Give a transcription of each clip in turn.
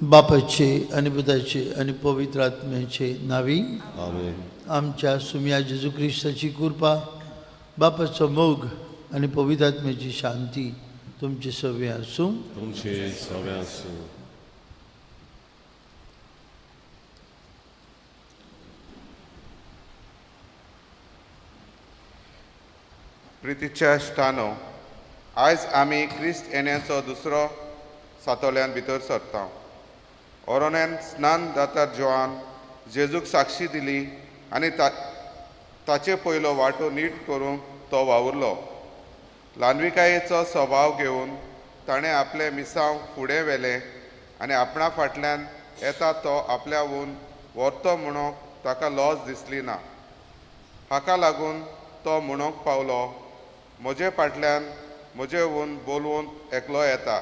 बापाचे आणि पुताचे आणि पवित्र आत्म्याचे नावी आमेन. आमच्या सुम्या जेजू ख्रिस्ताची कृपा, बापाचं मोग आणि पवित्र आत्म्याची शांती तुमचे सगळे असू. तुमचे सगळे असो. प्रितीच्या इश्टानो, आयज आमी क्रिस्त येण्याचो दुसरो सातोल्यान भितर सरता. ओरोनेन स्नान जाता जोआन जेजूक साक्षी दिली आनी ताचे पयलो वांटो नीट करूंक तो वावुरलो. ल्हानविकायेचो स्वभाव घेवन ताणें आपले मिसांव फुडें व्हेले आनी आपणा फाटल्यान येता तो आपल्या हून व्हरतो म्हणून ताका लॉज दिसली ना. हाका लागून तो म्हणूंक पावलो, म्हजे फाटल्यान म्हजे हून बोलवून एकलो येता.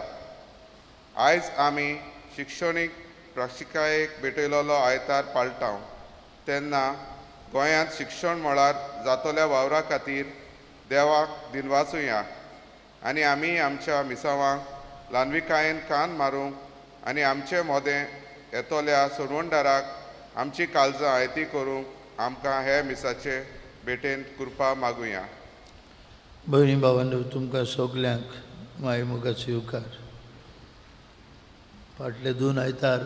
आयज आमी शिक्षणीक प्राशिकायेक भेटयलोलो आयतार पाळटाव तेन्ना गोंयांत शिक्षण मळार जातोल्या वावरा खातीर देवाक दिनवासुया आनी आमी आमच्या मिसावांक ल्हानविकायेन कान मारूंक आनी आमचे मोदें येतोल्या सोडवणदाराक आमची काळजां आयती करूंक आमकां हे मिसाचे भेटेन कृपा मागुया. भयणी भावांनो, तुमकां सगल्यांक मायमोगाचो येवकार. फाटले 2 आयतार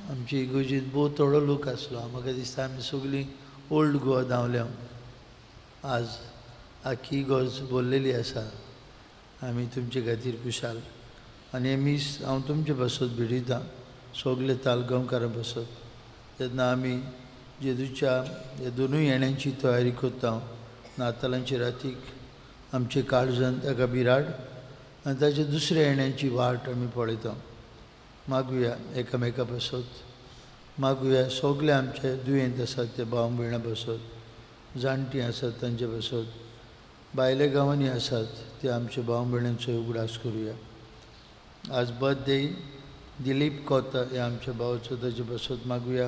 आमची इगोजीत बहुत थोडो लोक आसलो. म्हाका दिसता आमी सगळीं ओल्ड गोवा धांवल्या. आज आख्खी इगोज भरलेली आसा. आमी तुमचे खातीर खुशाल आनी हे मीस हांव तुमचे बसत भिडिता, सगळे तालगांवकारां बसत. तेन्ना आमी जेजूच्या हे 2 येण्यांची तयारी करता. नातालांचे रातीक आमचे काळजांत ताका बिराड आनी ताच्या दुसऱ्या येण्याची वाट आमी पळयता. मागुया एकामेका बसत. मागुया सगळे आमचे दुयेंत आसात ते भाव भयणां बसत, जाणटीं आसात तांचे बसत, भायल्या गांवांनी आसात ते आमचे भाव भयणांचो उगडास करुया. आज बर्थडे दिलीप कोता हे आमच्या भावाचो ताचे बसत मागुया.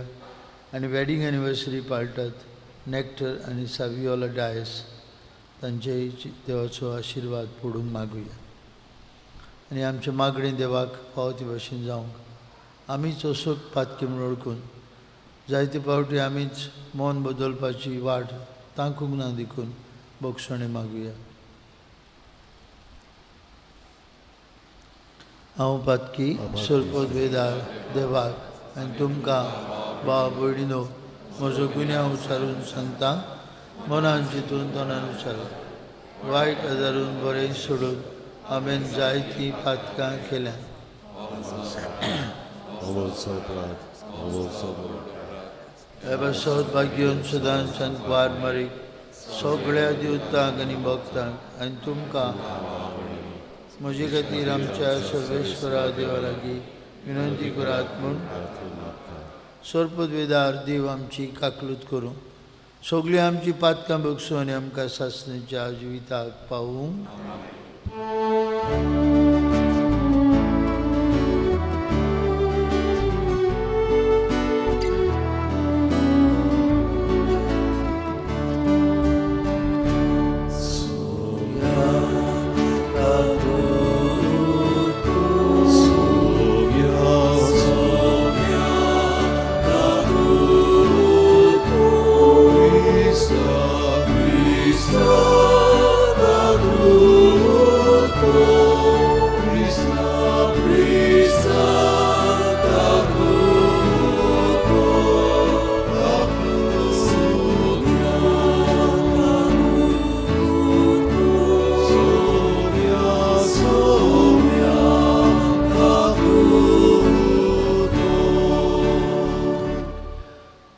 आनी वेडिंग एनिवर्सरी पाळटात नॅक्टर आनी सावियोला डायस, तांचेय देवाचो आशिर्वाद पडून मागुया. आनी आमचे मागणें देवाक पावती भाशेन जावंक आमीच असोक पातकी म्हूण ओळखून जायते फावटी आमीच मन बदलपाची वाट तांकूंक ना देखून बोगसणे मागुया. हांव पातकी सरपद वेदार देवाक आनी तुमकां भाव भयणीनो म्हजो गुन्यांव उचारून सांगता. मनान चिंतून तोंडान उचारून वायट आदारून बरें सोडून हांवें जायतीं पातकां केल्यात. हे बसत भाग्योन सदांच वार मारीक सगळ्या दिवतांक आनी भक्तांक आनी तुमकां म्हजे खातीर आमच्या सर्वेश्वरा देवा लागीं विनंती करात म्हूण सरपद वेदार देव आमची काकलूत करूं. सगळीं आमची पातकां बगसूं आनी आमकां सासणेच्या जिविताक पावूं.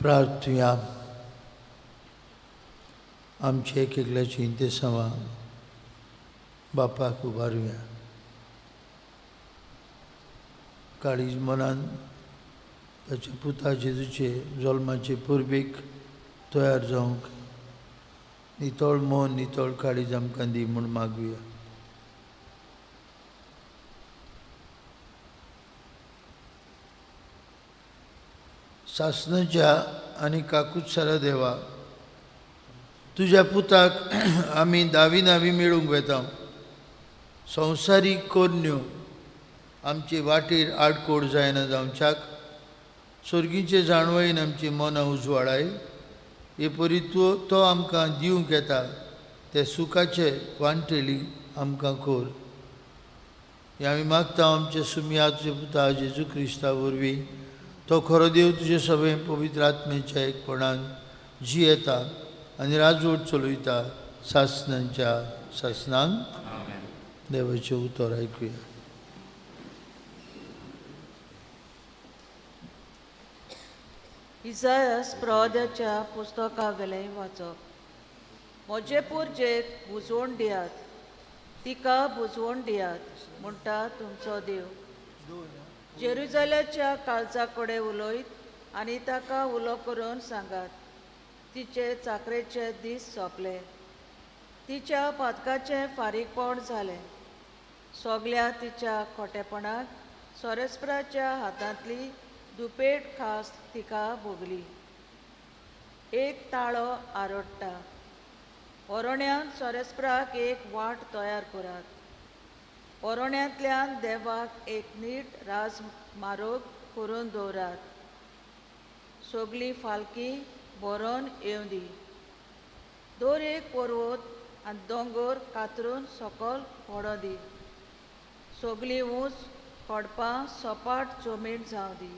प्रार्थुया. आमचे एक एकल्याची इंतेसांवां बापाक उबारुया. काळीज मनान ताच्या पुता जेजूचे जल्माचे पुर्वेक तयार जावंक नितळ मन नितळ काळीज आमकां दी म्हूण मागुया. सासणाच्या आनी काकूत्सरा देवा, तुज्या पुताक आमी दावी नावी मेळूंक वेता. संवसारीक कोन्यो आमचे वाटेर आडकोड जायना जावच्याक सर्गीचे जाणवयेन आमची मनां उजवाडाय. हे परी तो आमकां दिवंक येता ते सुखाचे वांटेली आमकां कोर. हे आमी मागता आमचे सुमिया तुजे पुता जेजू क्रिस्ता वरवीं. तो खरो देव तुजे सभे पवित्र आत्मेच्या एकपणान जियेता आनी राजवट चलयता सासणांच्या सासणांक. देवाचें उतर आयकुया. इसायास प्रवाद्याच्या पुस्तका वेले वाचप. म्हजे पुरजेक बुजवण दियात, तिका बुजवण दियात म्हणटा तुमचो देव. जेरुजाल्याच्या काळजा कडेन उलयत आनी ताका उलो करून सांगात, तिचे चाकरेचे दीस सोंपले, तिच्या पातकाचें फारीकपण जालें. सोगल्या तिच्या खोटेपणाक सोरेस्पराच्या हातांतली दुपेट खास तिका भोगली. एक ताळो आरोडटा. ओरोण्यांत सोरेस्पराक एक वाट तयार करात. ओरोण्यांतल्यान देवाक एक नीट राज मारोग करून दवरात. सोगली फालकी बरोवन येवं दी. दोरेक पर्वत आनी दोंगर कातरून सकयल पडों दी. सोगली ऊंच कडपां सपाट जमीन जावं दी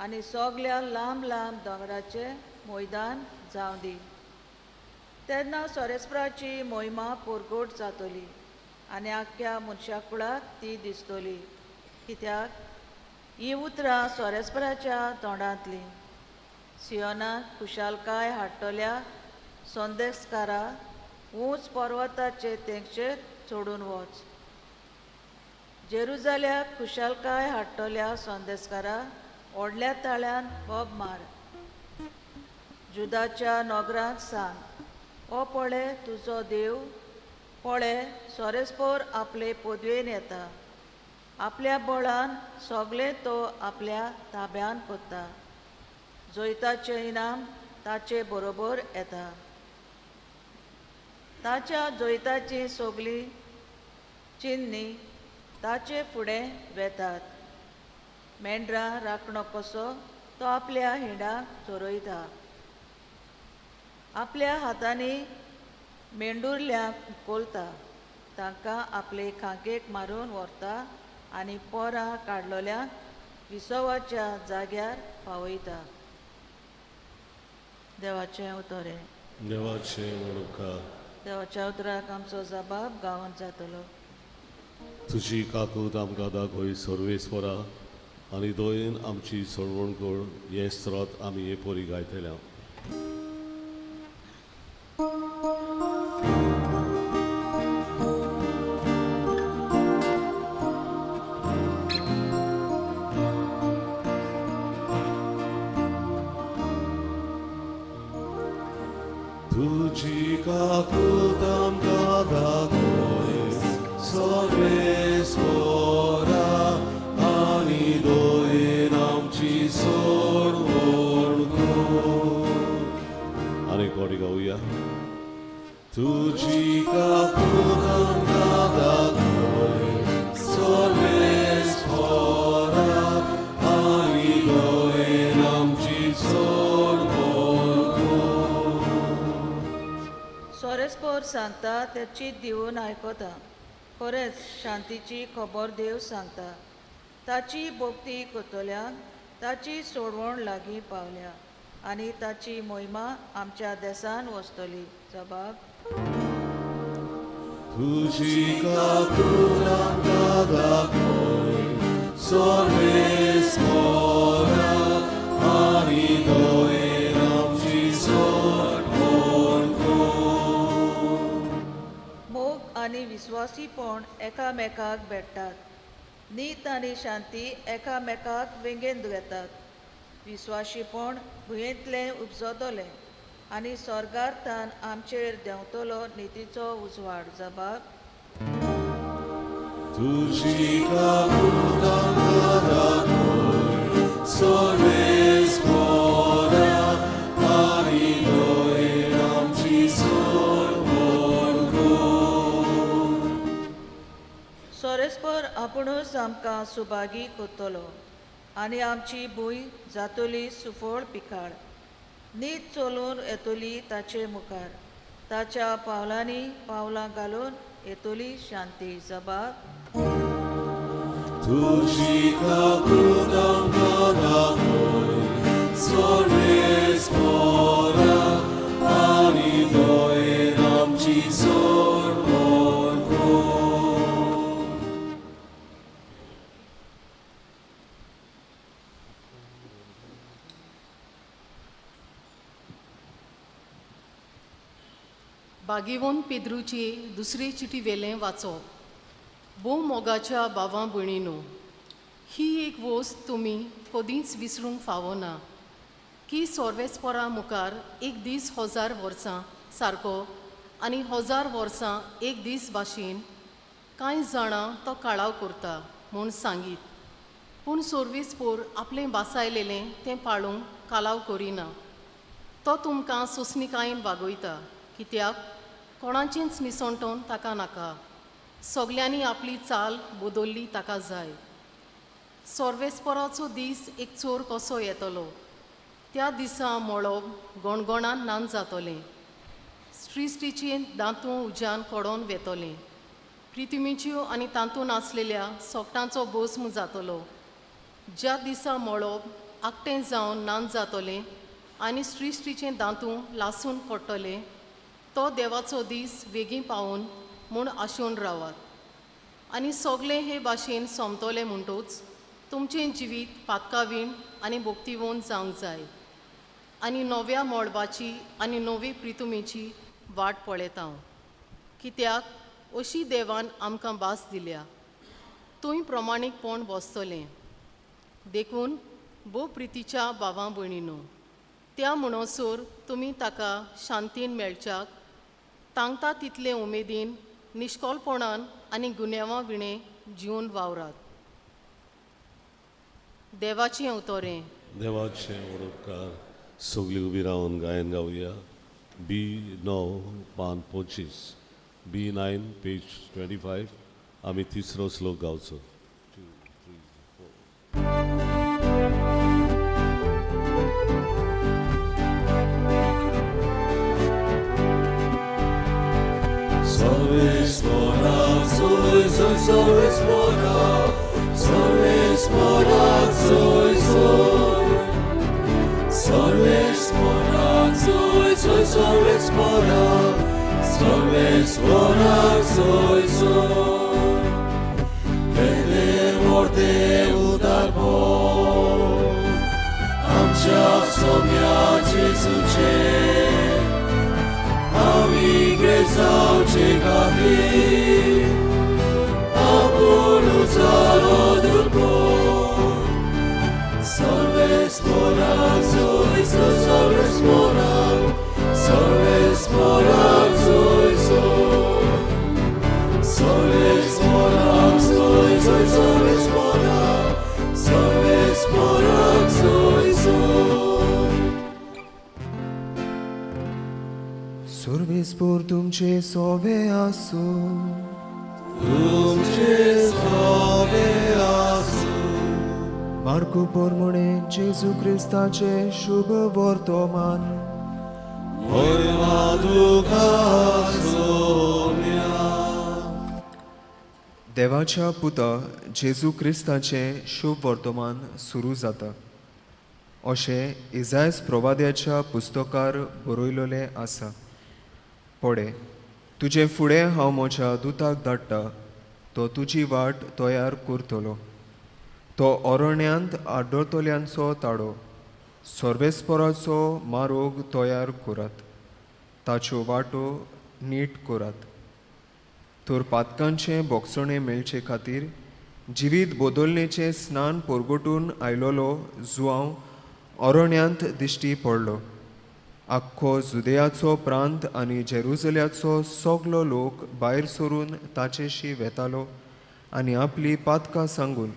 आनी सोगल्या लांब लांब दोंगराचे मैदान जावं दी. तेन्ना सोरेस्पराची मोहिमा पुरगूट जातली आनी आख्या मनशा कुळाक ती दिसतली. कित्याक ही उतरां सोरेस्पराच्या तोंडांतली. सियोनाक खुशालकाय हाडटल्या संदेशकारा, ऊंच पर्वताचे तेंगशेर चडून वच. जेरुजाल्याक खुशालकाय हाडटल्या संदेशकारा, व्हडल्या ताळ्यान बोब मार. जुदाच्या नोगरांक सांग, ओ पळे तुजो देव. पळे सोरेस्पोर आपले पदवेन येता. आपल्या बळान सोगले तो आपल्या ताब्यान कोत्ता. जोयताचें इनाम ताचे बरोबर येता. ताच्या जोयताची सोगली चिन्नी ताचे फुडें वेतात. मेंढरां राखणो कसो तो आपल्या हिंडाक चोरयता. आपल्या हातांनी मेंढुरल्यांक कोलता. तांकां आपले खांकेक मारून व्हरता आनी पोरां काडलोल्यांक विसवाच्या जाग्यार पावयता. देवाचें उतोरें. देवाचे म्हणूका. देवाच्या उतराक आमचो जबाब गांवांत जातलो. तुजी काकूट आमकां दाखय सर्वेस्परा आनी दोयेन आमची सोडवण कर. हे स्त्रात आमी हे पोरी गायतल्या. तुजी काकूट आमकां दाखय Taleigao. तुझी काकूदाम गादाकोय सोलेस होरा आणि दोन आमची सोड बोलतो. सोरेस्पोर सांगता ते चीत दिवून आयकता. खरेंच शांतीची खबर देव सांगता. ताची भोक्ती कोतोल्यांक ताची सोडवण लागीं पावल्या आनी ताची मोहिमा आमच्या देसान वचतली. जबाब तुझी काकूदाम गादाकोय सोलेस होरा आणि दोन आमची सोड बोलतो. मोग आनी विस्वासीपण एकामेकाक भेटतात. नीत आनी शांती एकामेकाक वेंगेन घेतात. विस्वासीपण भुंयेंतलें उपजतलें आनी स्वर्गार्थान आमचेर देंवतलो नितीचो उजवाड. जबाब तुझी काकूदाम गादाकोय सोलेस होरा आणि दोन आमची सोड बोलतो. सोरेस्पर आपुणूच आमकां सुभागी कोत्तलो आनी आमची भूंय जातली सुफोळ पिकाळ. नीत चलून येतली ताचे मुखार. ताच्या पावलांनी पावलां घालून येतली शांती. जबाब तुझी काकूदाम गादाकोय सोलेस होरा आणि दोन आमची सोड बोलतो. बागेवोन पेद्रूची दुसरी चिटी वेलें वाचप. भोव मोगाच्या भावां भयणीनो, ही एक वस्त तुमी कधीच विसरूंक फावना की सोर्वेस्पोरा मुखार एक दीस 1000 वर्सां सारको आनी 1000 वर्सां एक दीस भाशेन कांय जाणां तो काळाव करता म्हूण सांगीत. पूण सोर्वेस्पोर आपलें बासायलेलें तें पाळूंक कालाव करिना. तो तुमकां सोंसणीकायेन वागयता. कित्याक कोणाचेंच निसंटोन ताका नाका. सगल्यांनी आपली चाल बदलली ताका जाय. सोर्वेस्पोराचो दीस एक चोर कसो येतलो. त्या दिसा मळब गणगणान नान जातलें. सृश्टीचें दांतू उज्यान कोडोन वेतलें. पृथ्वीच्यो आनी तांतून आसलेल्या सोकटांचो भस्म जातलो. ज्या दिसा मळब आकटें जावन नान जातलें आनी सृश्टीचें दांतू लासून पडटलें, तो देवाचो दीस बेगीन पावून म्हूण आशेवन रावात. आनी सगळें हे भाशेन सोमतलें म्हणटूच तुमचें जिवीत पातकावीण आनी भोक्तीवोन जावंक जाय. आनी नव्या मळबाची आनी नवी पृथ्वीची वाट पळयता हांव. कित्याक अशी देवान आमकां भास दिल्या. तुंय प्रमाणीकपण बसतलें. देखून भोव प्रितीच्या भावां भयणीनो, त्या म्हणसर तुमी ताका शांतीन मेळच्याक तांगता तितले उमेदीन निश्कोलपणान आनी गुन्यांवां विणें जिवन वावरात. देवाचें उतोरें. देवाचे उपकार सगळीं उबी रावन गायन गावया. B9 पान 25, B9 पेज 25. आमी तिसरो श्लोक गावचो. आमच्या सोम्या जेजूचे आमी ग्रेसावचे खातीर आपूण उजालो दुर्गो सर्वेस्पोराक सोयसो सर्वेस्पोराक सर्वेस्पोराक सोयसो सर्वेस्पोराक सोयसो सर्वेस्पोराक सर्वेस्पोराक सोयसो परस्पर तुमचे सोबे आसू. तुमचे सोबे आसू. मार्कू पोरमणे जेजू क्रिस्ताचे शुभ वर्तमान. महिमा तुका सोम्या. देवाच्या पुता जेजू क्रिस्ताचे शुभ वर्तमान सुरू जाता अशें इजायस प्रवाद्याच्या पुस्तकार बरयलोले आसा. पळे, तुजे फुडें हांव म्हज्या दुताक धाडटा, तो तुजी वाट तयार करतलो. तो अरण्यांत आड्डतल्यांचो ताडो, सर्वेस्पराचो मारोग तयार करात. ताच्यो वाटो नीट करात. तर पातकांचे बोगसणे मेळचे खातीर जिवीत बदलणेचें स्नान परगटून आयलोलो जुआंव अरण्यांत दिश्टी पडलो. आख्खो जुदेयाचो प्रांत आनी जेरुसल्याचो सगलो लोक भायर सरून ताचेशी वेतालो आनी आपली पातकां सांगून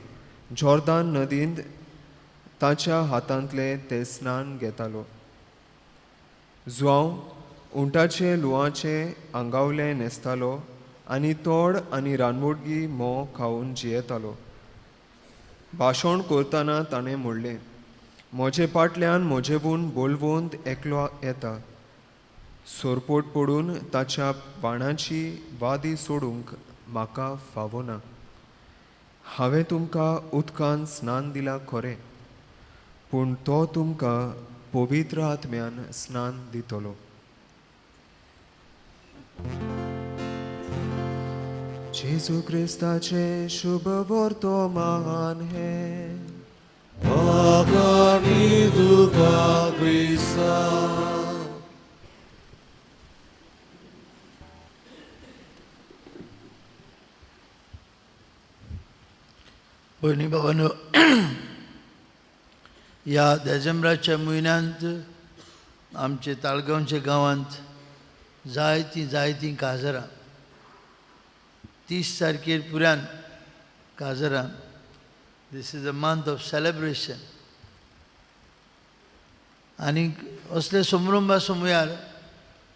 जॉर्दान नदींत ताच्या हातांतले ते स्नान घेतालो. जुआंव उंटाचे लुवाचे आंगावले न्हेसतालो आनी तोड आनी रानवडगी मोव खावन जियेतालो. भाशण करतना ताणें म्हणलें, म्हजे फाटल्यान म्हजेवून बोलवंत एकलो येता. सोरपोट पडून ताच्या बाणाची वादी सोडूंक म्हाका फावना. हांवें तुमकां उदकान स्नान दिलां खरें, पूण तो तुमकां पवित्र आत्म्यान स्नान दितलो. जेजू क्रिस्ताचे शुभ वर्तमान हे. Konkani tuka Krista. भयणी भावांनो, ह्या डिसेंबराच्या म्हयन्यांत आमचे ताळगांवच्या गांवांत जायतीं काजरां 30 तारखेर पुरान काजरां. This is a month of celebration. आनी असले समारंभा समयार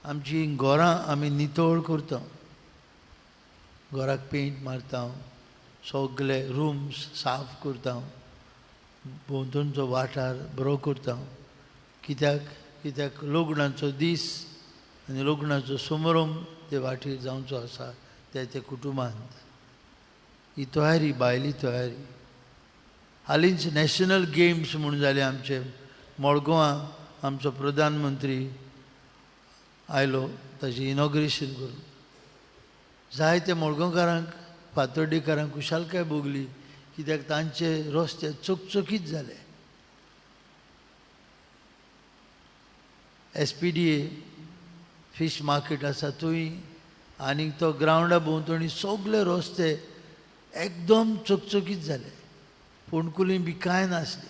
आमची घरां आमी नितळ करता. घराक पेंट मारता, सगळे रूम्स साफ करता, भोंवतणचो वाठार बरो करता. कित्याक लग्नाचो दीस आनी लग्नाचो समारंभ ते वाटेर जावचो आसा ते कुटुंबांत. ही तयारी, भायली तयारी. हालींच नॅशनल गेम्स म्हणून जाले आमचे मडगांवां. आमचो प्रधानमंत्री आयलो ताचें इनॉग्रेशन करून. जायते मडगांवकारांक, फातर्डेकारांक खुशालकाय भोगली, कित्याक तांचे रस्ते चकचकीत जाले. SPDA फीश मार्केट आसा थंय आनी तो ग्रावंडा भोंवतणी सगळे रस्ते एकदम चकचकीत जाले. फोंडकुलीं बी कांय नासली.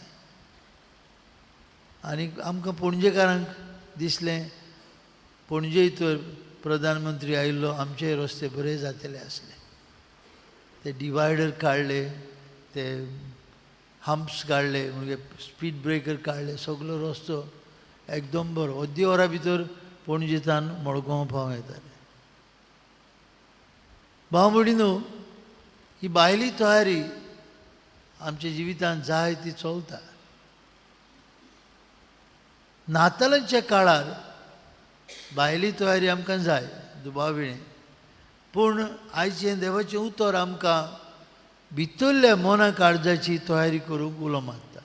आनी आमकां पणजेकारांक दिसलें पणजे तर प्रधानमंत्री आयिल्लो, आमचे रस्ते बरे जातले आसले. ते डिवायडर काडले, ते हम्प्स काडले, म्हणजे स्पीड ब्रेकर काडले, सगळो रस्तो एकदम बरो. अर्दी वरा भितर पणजेच्यान मडगांव पावूं येताले. भाव भयणीनो, ही भायली तयारी आमच्या जिवितांत जाय ती चलता. नातालांच्या काळार भायली तयारी आमकां जाय दुबाविणें, पूण आयचें देवाचें उतर आमकां भितरल्या मना काळजाची तयारी करूंक उलो मारता.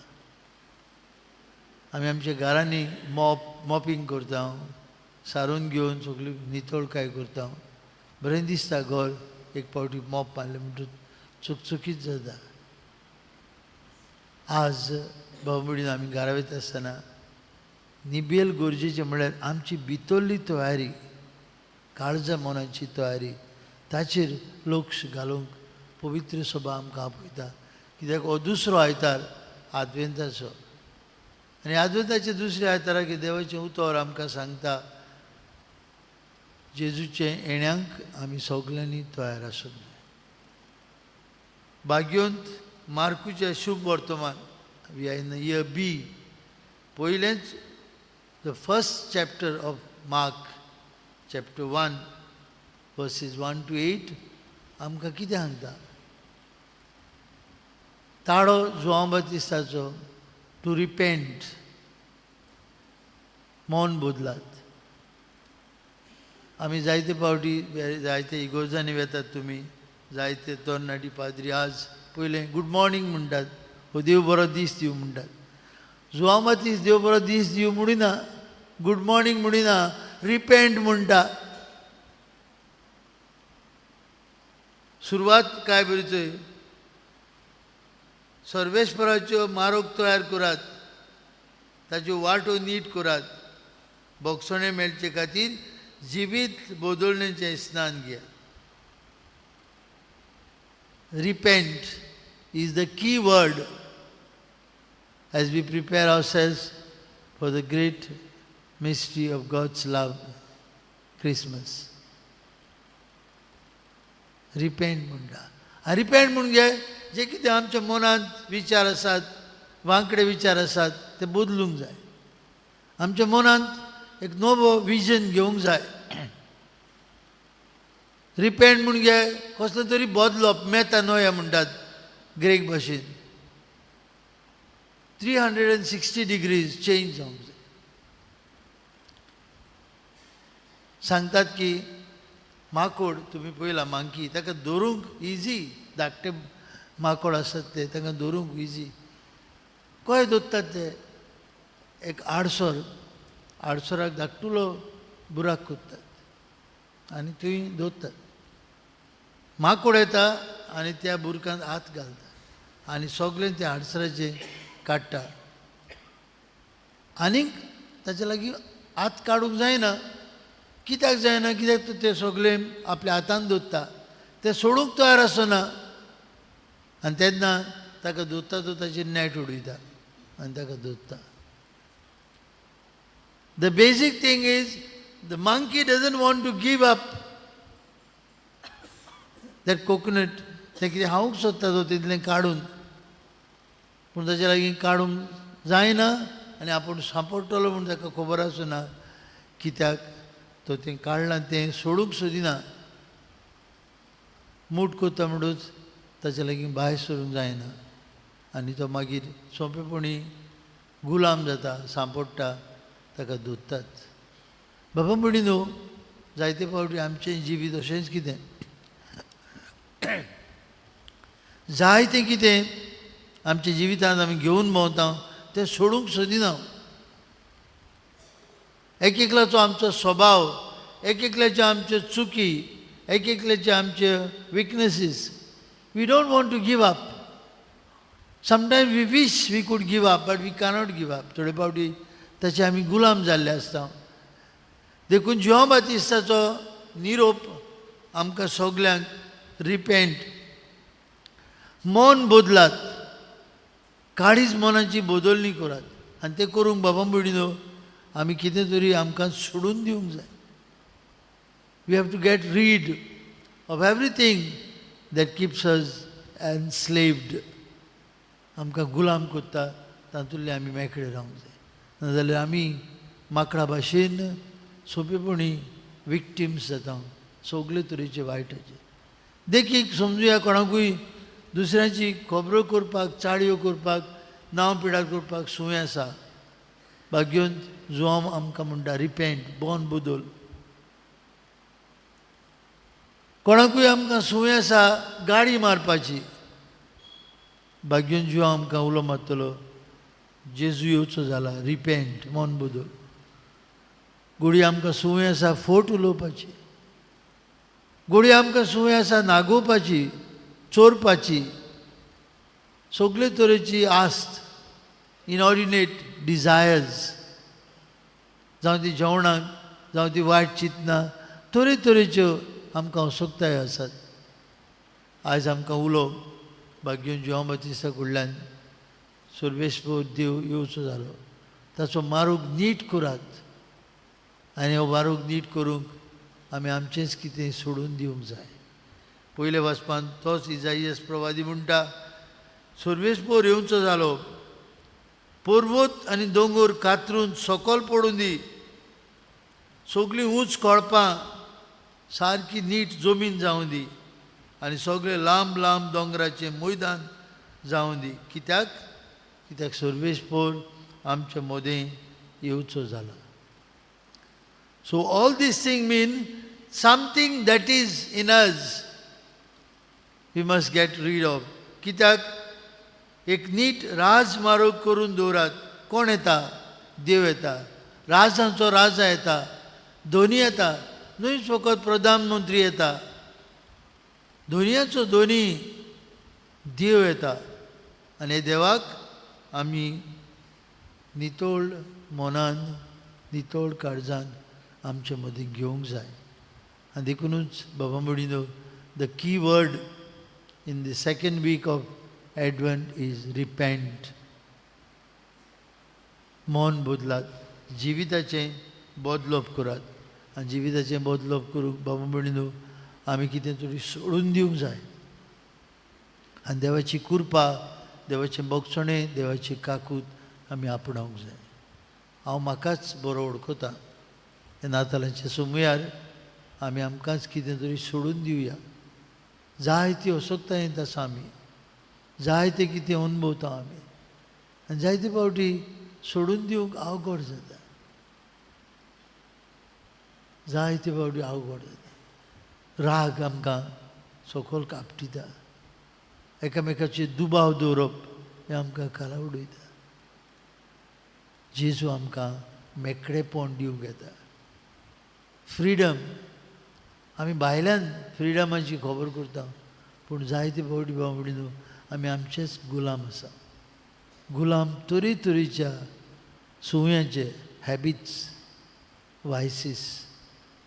आमी आमच्या घरांनी मॉपिंग करता, सारून घेवन सगळी नितळकाय करता. बरें दिसता घर एक फावटी मॉप मारलें म्हणटूच चकचकीत जाता. आज भाव भयणीन आमी घरा वयता आसतना निबेल गरजेचें म्हळ्यार आमची भितरली तयारी, काळजा मनाची तयारी, ताचेर लक्ष घालूंक पवित्र सभा आमकां आपयता. कित्याक हो दुसरो आयतार आद्वेंताचो, आनी आद्वेंताच्या दुसऱ्या आयताराक देवाचें उतर आमकां सांगता जेजूचे येण्याक आमी सगळ्यांनी तयार आसूंक जाय. भाग्योंत मार्कूचे शुभ वर्तमान, we are in year B. पयलेंच the first chapter of Mark chapter 1, verses 1 to 8, आमकां कितें सांगता? ताळो जुआंव बातिस्ताचो टू रिपेंट, मौन बोदलात. आमी जायते पावटी जायते इगोर्जांनी वेतात, तुमी जायते तरणाटी पाद्री आज पयलें गुड मॉर्निंग म्हणटात, हो देव बरो दीस दिवं म्हणटात. जुआंव बातिस्त देव बरो दीस दिवं म्हणिना, गुड मॉर्निंग म्हणिना, रिपेंट म्हणटा. सुरवात काय बरी थंय, सर्वेस्पराच्यो मारोग तयार करात, ताच्यो वाटो नीट करात, बोगसणे मेळचे खातीर जिवीत बदलण्याचें स्नान घेयात. Repent is the key word as we prepare ourselves for the great mystery of God's love, Christmas. Repent म्हणटा. रिपेंट म्हणजे जे कितें आमच्या मनांत विचार आसात, वांकडे विचार आसात, ते बदलूंक जाय. आमच्या मनांत एक नवो विजन घेवंक जाय. रिपेंट म्हणजे कसलो तरी बदलप, मेटानोया म्हणटात ग्रेक भाशेन. 360 डिग्रीज चेंज जावंक जाय. सांगतात की माकोड तुमी पळयला, मांकी, ताका धरूंक इजी, धाकटे माकोड आसात ते, ताका धरूंक इजी. खंय दोत्तात ते? एक आडसोर, आडसोराक धाकटुलो बुराक कोत्तात आनी थंय दोत्तात. माकोड येता आनी त्या बुरकांत हात घालता आनी सगळें त्या आडसराचे काडटा. आनीक ताचे लागीं हात काडूंक जायना. कित्याक जायना? कित्याक ते सगळें आपल्या हातान दोत्ता, ते सोडूंक तयार आसना. आनी तेन्ना ताका दोत्ता तो ताचेर नेट उडयता आनी ताका दोत्ता. The basic thing is the monkey doesn't want to give up that coconut. ते कितें खावंक सोदता तो तितलें काडून, पूण ताचे लागीं काडूंक जायना आनी आपूण सांपडटलो म्हूण ताका खबर आसना. कित्याक तो तें काडलां, तें सोडूंक सोदिना. मूठ कोत्ता म्हणूच ताचे लागीं भायर सरूंक जायना आनी तो मागीर सोंपेपणी गुलाम जाता, सांपडटा, ताका दोत्तात. बाबा म्हणिनो, जायते फावटी आमचें जिवीत अशेंच कितें, जायतें कितें आमच्या जिवितांत आमी घेवन भोंवता तें सोडूंक सोदिना. एक एकल्याचो आमचो स्वभाव, एक एकल्याच्यो आमच्यो चुकी, एक एकल्याच्यो आमच्यो weaknesses, we don't want to give up. Sometimes we wish we could give up, but we cannot give up. थोडे फावटी ताचे आमी गुलाम जाल्ले आसता. देखून जुआंव बातिस्ताचो निरोप आमकां सगल्यांक रिपेंट, मन बदलात, काळीज मनाची बदलणी करात. आनी तें करूंक बाबा म्हणिनो आमी कितें तरी आमकां सोडून दिवंक जाय. We have to get rid of everything that keeps us enslaved. आमकां गुलाम करता तातूंतले आमी मेकळे रावंक जाय. नाजाल्यार आमी माकडा भाशेन सोंपेपणी विक्टिम्स जाता सगळे तरेचे वायटाचे. देखीक समजुया कोणाकूय दुसऱ्यांची खबरो करपाक, चाळयो करपाक, नांव पिडार करपाक सुय आसा, भाग्योन जुआंव आमकां म्हणटा रिपेंट, बोन बदल. कोणाकूय आमकां सुय आसा गाडी मारपाची, भाग्योन जुआंव आमकां उलो मारतलो जेजू येवचो जाला, रिपेंट, मन बदल. घोडी आमकां सुय आसा फोट उलोवपाची, घोडी आमकां सुय आसा नागोवपाची, चोरपाची, सगळे तरेची आस्त, इनऑर्डिनेट डिझायर्स, जावं ती जेवणाक, जावं ती वायट चिंतनां, तरेच्यो आमकां असोगताय आसात. आयज आमकां उलोवप भाग्योन जुआंव बातिस्ता कडल्यान सर्वेस्पर देव येवचो जालो, ताचो मारूग नीट करात. आनी हो मारूग नीट करूंक आमी आमचेंच कितें सोडून दिवंक जाय. पयले वाचपान तोच इजाईयास प्रवादी म्हणटा, सर्वेस्पर येवचो जालो, पर्वत आनी दोंगर कातरून सकयल पडून दी, सगळीं उंच कळपां सारकी नीट जमीन जावं दी आनी सगळे लांब लांब दोंगराचें मैदान जावं दी. कित्याक कित्याक सर्वेस्पोर आमच्या मदें येवचो जाला. So all these thing mean something that is in us we must get rid of. कित्याक एक नीट राज मारोग करून दवरात. कोण येता? देव येता. राजांचो राजा येता, धोनी येता, न्हूच फकत प्रधानमंत्री येता. धोनयाचो धोनी देव येता आनी देवाक आमी नितोळ मनान नितोळ काळजान आमचे मदीं घेवंक जाय. आनी देखूनच बाबा म्हणिनो the key word in the second week of Advent is repent. मन बदलात, जिविताचें बदलप करात. आनी जिविताचें बदलप करूंक बाबा म्हणिनो आमी कितें तरी सोडून दिवंक जाय. आनी देवाची कृपा, देवाचें बगसणें, देवाची काकूट आमी आपणावंक जाय. हांव म्हाकाच बरो वळखता. हे नातालांच्या सुमयार आमी आमकांच कितें तरी सोडून दिवया. जायती असोकता येता आसा आमी, जायते कितें अनुभवता आमी, आनी जायते फावटी सोडून दिवंक अवघड जाता. जायते फावटी अवघड जाता. राग आमकां सकयल कापटिता. एकामेकाचेर दुबाव दवरप हें आमकां खाला उडयता. जेजू आमकां मेकळेपण दिवंक येता. फ्रिडम आमी भायल्यान फ्रिडमाची खबर करता, पूण जायते फावटी बाबडी न्हू आमी आमचेच गुलाम आसा. गुलाम तरेतरेच्या सुयांचे हॅबिट्स, वायसीस,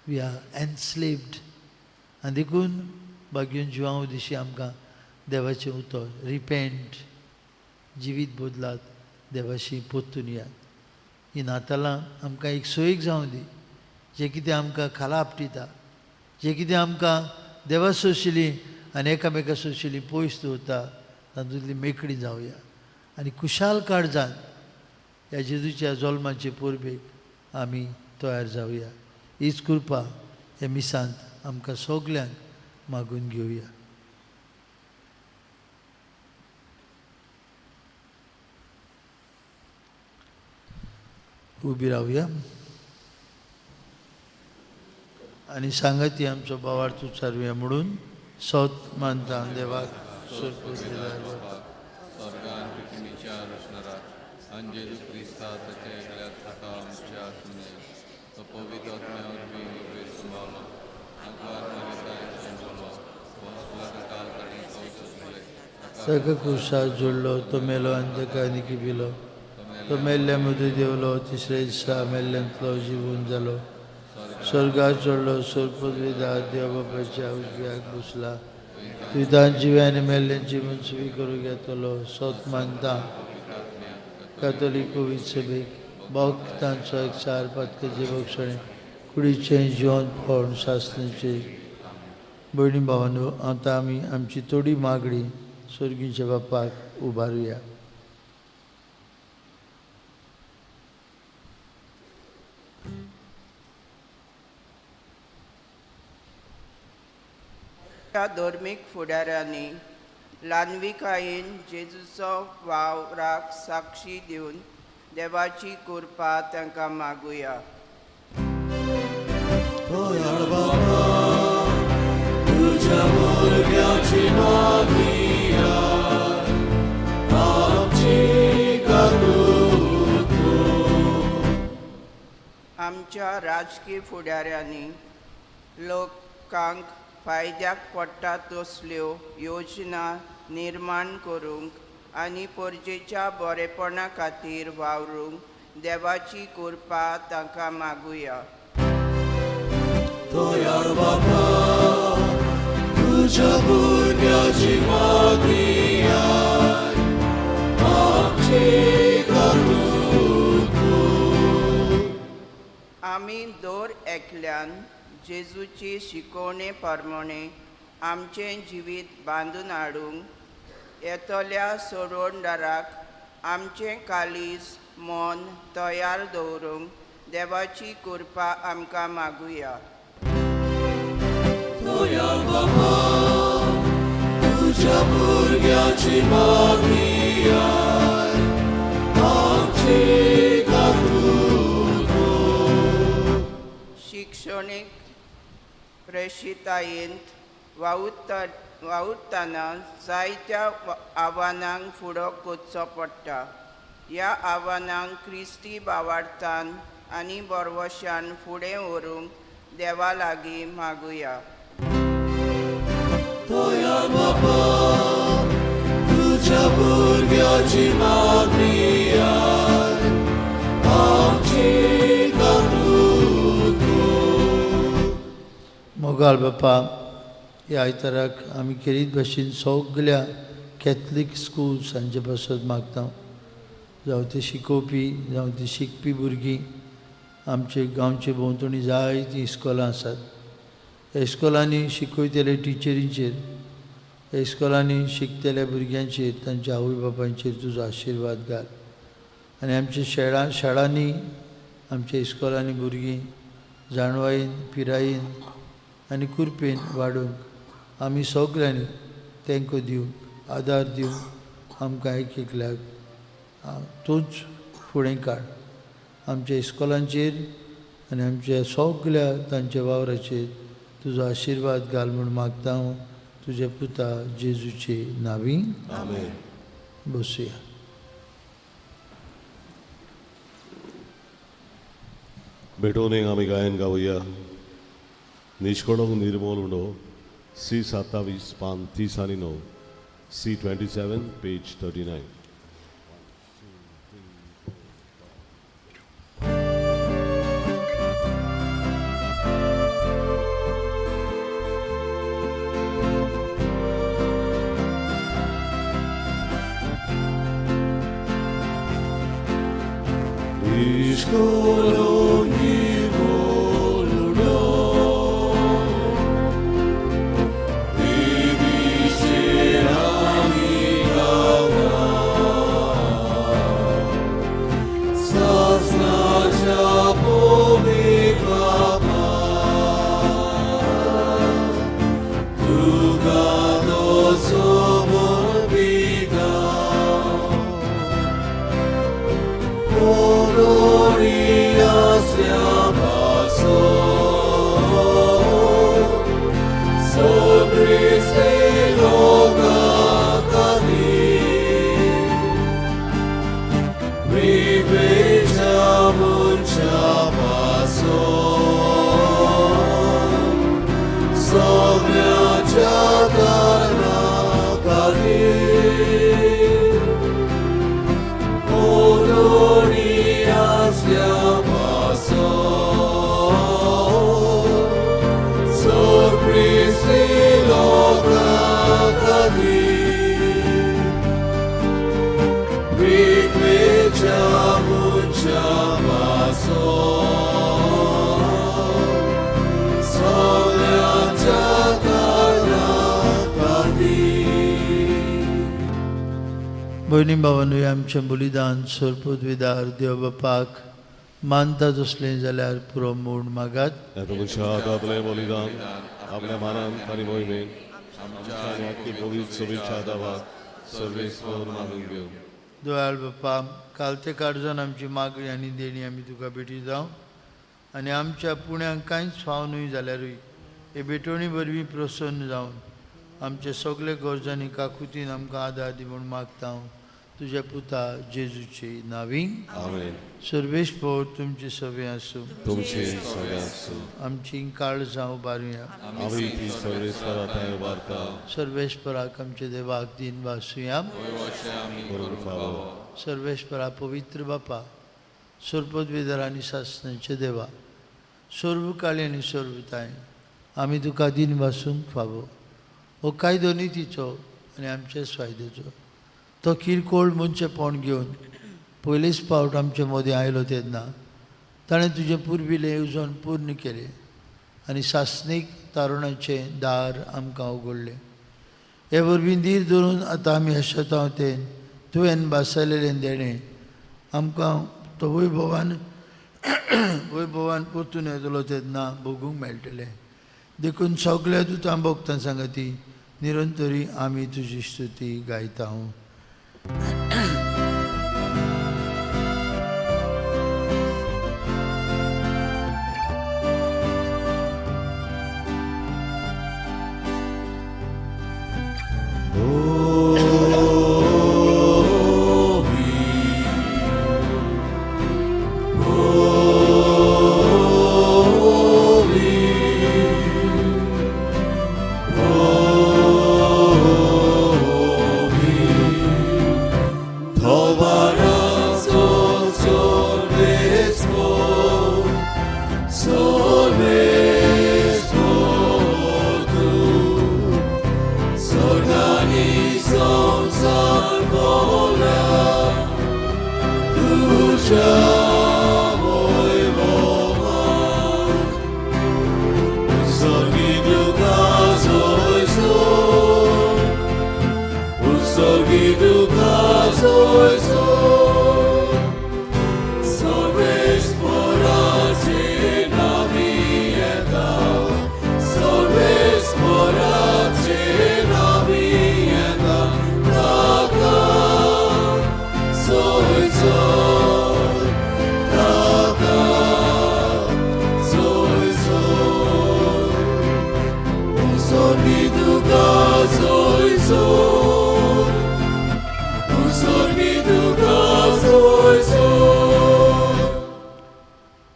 वी आर एनस्लेव्ड. आनी देखून बागेन जिवांव दिशी आमकां देवाचें उतर रिपेंट, जिवीत बदलात, देवाशी पोत्तून यात. ही नातालां आमकां एक सोयीक जावं दी. जें कितें आमकां खाला आपटिता, जें कितें आमकां देवा सोशिली आनी एकामेका सोशिली पयस दवरता, तातूंतली मेकळी जावया. आनी कुशाल काळजान ह्या जेजूच्या जल्माचे परबेक आमी तयार जावया. हीच कृपा हे मिसांत आमकां सगल्यांक मागून घेवया. उबी रावया आनी सांगाती आमचो भावार्थ उच्चारुया म्हणून सौत मानता देवाक स्वर्गान पृथ्वीच्या रचणारात आनी जेजू क्रिस्ता ताचे एकल्यात खाता आमच्या सुने तो पवित्र आत्म्यावर बी वेळ संभावलो आंकवार मागिताय संजोलो वहसला काल ताणी कौसले सगळं कुशात जोडलो. तो मेलो आनी ताका निकी पिलो. तो मेल्ल्या मदीं देवलो. तिसरे दिसा मेल्ल्यांतलो जिवून जालो. स्वर्गात चडलो. स्वर्गपदवीदार देव बापाच्या उजव्याक बसला. तुवें जिव्यान मेल्ल्यांची मनसुबी करूंक येतलो. सौत मानता कातोलीक पवित्र सभेक भक्तांचो एकचार पातकेचे बक्षणे कुडीचें जिवन फळ शास्त्रांचे. भयणी भावांनो, आतां आमी आमची थोडी मागणी स्वर्गीच्या बापाक उबारुया. धर्मीक फुडाऱ्यांनी ल्हानविकायेन जेजूचो वावराक साक्षी दिवन देवाची कृपा तांकां मागुया. तुझ्या भुरग्याची मागणिया आमची काकूट तूं. आमच्या राजकीय फुडाऱ्यांनी लोकांक फायद्याक पडटा तसल्यो योजना निर्माण करूंक आनी परजेच्या बरेपणा खातीर वावरूंक देवाची कृपा तांकां मागुया. दयाळ बाबा, तुझ्या भुरग्याची मागणिया आमची काकूट तूं. आमी दर एकल्यान जेजूची शिकवणे प्रमाणे आमचें जिवीत बांदून हाडूंक येतल्या सोडवणदाराक आमचें कालीज मन तयार दवरूंक देवाची कृपा आमकां मागुया. तोया बाबा तुझ्या भुरग्याची मागणीयाय आमची गातूको. शिक्षणीक प्रेशितायेंत वावुरतना जायत्या आव्हानांक फुडो कोचचो पडटा. ह्या आव्हानांक क्रिस्ती भावार्थान आनी बरवशान फुडें व्हरूंक देवा लागीं मागुया. तोया बाबा तुझ्या भुरग्याची मागणीयाय आमची गातूको. मोगाल बापा, ह्या आयताराक आमी केरीत भाशेन सगळ्या कॅथलीक स्कुल्सांचे बसत मागता. जावं ते शिकोवपी जावं ती शिकपी भुरगीं. आमचे गांवचे भोंवतणी जायतीं इस्कॉलां आसात. ह्या इस्कॉलांनी शिकयतले टिचरींचेर, ह्या इस्कॉलांनी शिकतल्या भुरग्यांचेर, तांच्या आवय बापायचेर तुजो आशिर्वाद घाल. आनी आमच्या शाळांनी, आमच्या इस्कॉलांनी भुरगीं जाणवायेन, पिरायेन आनी कुरपेन वाडूंक आमी सगळ्यांनी तांकां दिवंक, आदार दिवंक आमकां एक एकल्याक तूंच फुडें काड. आमच्या इस्कॉलांचेर आनी आमच्या सगळ्या तांच्या वावराचेर तुजो आशिर्वाद घाल म्हूण मागता हांव तुज्या पुता जेजूचे नांवी. आमेन. बसुया. बेटोनेक आमी गायन गावया. निष्कळोक निर्मोल म्हणो C27 पान 30 आनी 9, C27 page 39. Niszkolą niewolno widzielami dawna zaznacza pomyka druga do sobą bida. Gloria sliabaso, sobre se loga cadi, riveciamo ciabaso, sobre ciatarna cadi. Gloria sliabaso, sorpresi loga cadi, riveciamo ciabaso, sole ciatarna cadi. भयणी भावांनो, आमचें बलिदान सोरपदविदार देव बापाक मानतात असलें जाल्यार पुरो म्हूण मागात. येता मनशा आपलें बलिदान आपल्या मानान आनी मोहिमेन आमच्या आनी पवित्र शुभेच्छा दावाक सर्वेस्वर मागून घेवं. दयाळ बापा, काल ते काळजान आमची मागणी आनी देणी आमी तुका भेटी जावं आनी आमच्या पुण्यांक कांयच फाव न्हय जाल्यारूय हे भेटोवणी वरवीं प्रसन्न जावन आमचे सगळे गरजांनी काकुतीन आमकां आदार दी म्हूण मागता हांव तुज्या पुता जेजूचे नांवी. आमेन. सर्वेस्पर तुमचे सवे आसूं, तुमचे सगळे आसूं. आमची काळजां उबारुया. आमी ती सर्वेस्परांत उबारता. सर्वेस्पराक आमचे देवाक दिन वासुया. करून फावो. सर्वेस्परा पवित्र बापा, सोरपदविदार आनी सासणाचे देवा, सोर्वकाळी आनी सोर्वताय आमी तुका दिन वासूंक फावो. हो कायदो नितीचो आनी आमच्या फायद्याचो. तो किरकोळ मनशेपण घेवन पयलेच फावट आमचे मदीं आयलो तेन्ना ताणें तुजें पुर्विले येवजण पूर्ण केलें आनी सासणीक तारुणाचें दार आमकां उगडलें. हे वरवीं धीर धरून आतां आमी आशेतांव तें तुवें बासयलेलें देणें आमकां तो वैभवान वैभवान परतून येतलो तेन्ना भोगूंक मेळटलें. देखून सगल्या दुतां भोगतां सांगती निरंतरी आमी तुजी स्तुती गायता.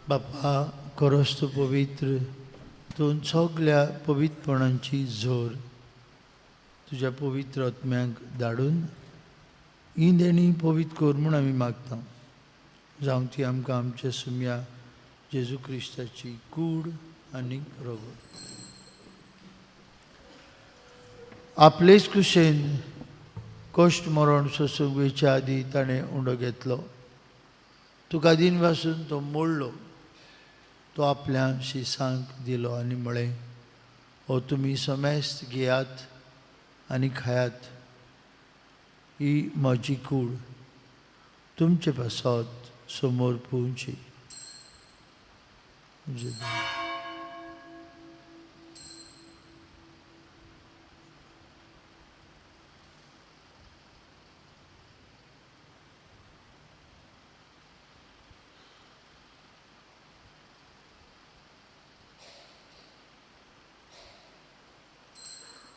बापा खरोच तूं पवित्र, तूं सगल्या पवित्रपणांची झोर तुज्या पवित्र आत्म्यांक धाडून ही देणी पवित्र कर म्हूण आमी मागता. जावं ती आमकां आमच्या सुम्या जेजू क्रिस्ताची कूड आनी रगत. आपलेच कुशेन कश्ट मरण सोसूंक वेच्या आदी ताणें उंडो घेतलो. तुका दिन पासून तो मोडलो. तो आपल्या शिसांक दिलो आनी म्हळें, हो तुमी समेस्त घेयात आनी खायात. ही म्हजी कूड तुमचे पासत समोर पोवची.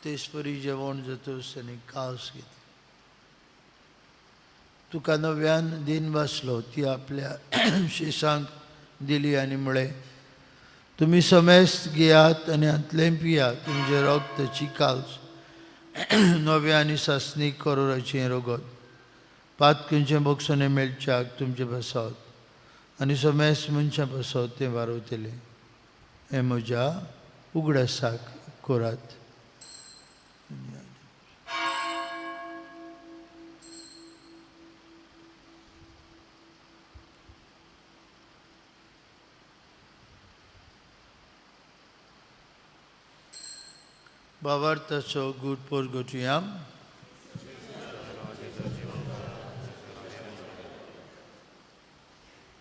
तेसपरी जेवण जातूस आनी कास घेतली. तुका नव्यान दिन वाचलो. ती आपल्या शिसांक दिली आनी म्हळें, तुमी समेस्त घेयात आनी हातलें पियात. तुमचे रगताची काल्स नव्या आनी सासणीक करोराचें रगत पातकेंचें बक्षणें मेळच्याक तुमचे पासत आनी समेस्त मनशां पासत तें वारयतलें. हें म्हज्या उगडासाक करात. भावार्थाचो गूढ परगटुया.